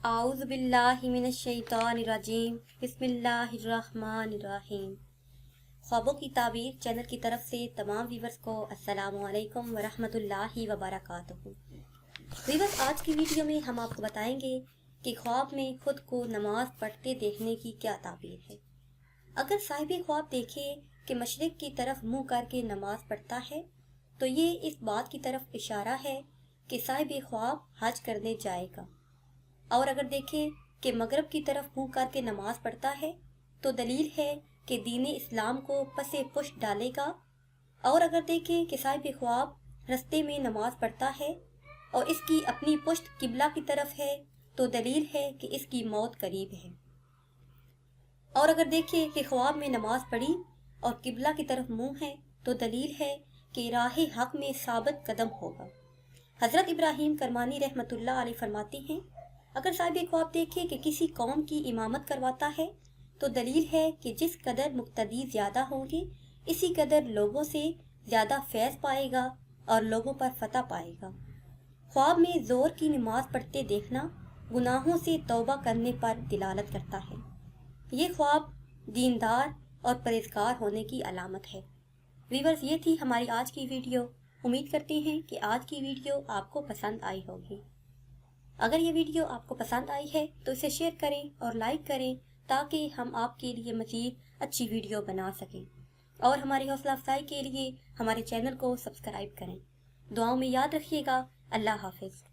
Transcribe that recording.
اعوذ باللہ من الشیطان الرجیم بسم اللہ الرحمن الرحیم۔ خوابوں کی تعبیر چینل کی طرف سے تمام ویورز کو السلام علیکم ورحمۃ اللہ وبرکاتہ۔ ویورز، آج کی ویڈیو میں ہم آپ کو بتائیں گے کہ خواب میں خود کو نماز پڑھتے دیکھنے کی کیا تعبیر ہے۔ اگر صاحب خواب دیکھے کہ مشرق کی طرف منہ کر کے نماز پڑھتا ہے تو یہ اس بات کی طرف اشارہ ہے کہ صاحب خواب حج کرنے جائے گا، اور اگر دیکھیں کہ مغرب کی طرف منہ کر کے نماز پڑھتا ہے تو دلیل ہے کہ دین اسلام کو پس پشت ڈالے گا، اور اگر دیکھیں کہ صاحب خواب رستے میں نماز پڑھتا ہے اور اس کی اپنی پشت قبلہ کی طرف ہے تو دلیل ہے کہ اس کی موت قریب ہے، اور اگر دیکھیں کہ خواب میں نماز پڑھی اور قبلہ کی طرف منہ ہے تو دلیل ہے کہ راہ حق میں ثابت قدم ہوگا۔ حضرت ابراہیم کرمانی رحمۃ اللہ علیہ فرماتے ہیں، اگر صاحب خواب دیکھے کہ کسی قوم کی امامت کرواتا ہے تو دلیل ہے کہ جس قدر مقتدی زیادہ ہوں گے اسی قدر لوگوں سے زیادہ فیض پائے گا اور لوگوں پر فتح پائے گا۔ خواب میں زور کی نماز پڑھتے دیکھنا گناہوں سے توبہ کرنے پر دلالت کرتا ہے۔ یہ خواب دیندار اور پرہیزگار ہونے کی علامت ہے۔ ویورز، یہ تھی ہماری آج کی ویڈیو۔ امید کرتے ہیں کہ آج کی ویڈیو آپ کو پسند آئی ہوگی۔ اگر یہ ویڈیو آپ کو پسند آئی ہے تو اسے شیئر کریں اور لائک کریں تاکہ ہم آپ کے لیے مزید اچھی ویڈیو بنا سکیں، اور ہماری حوصلہ افزائی کے لیے ہمارے چینل کو سبسکرائب کریں۔ دعاؤں میں یاد رکھیے گا۔ اللہ حافظ۔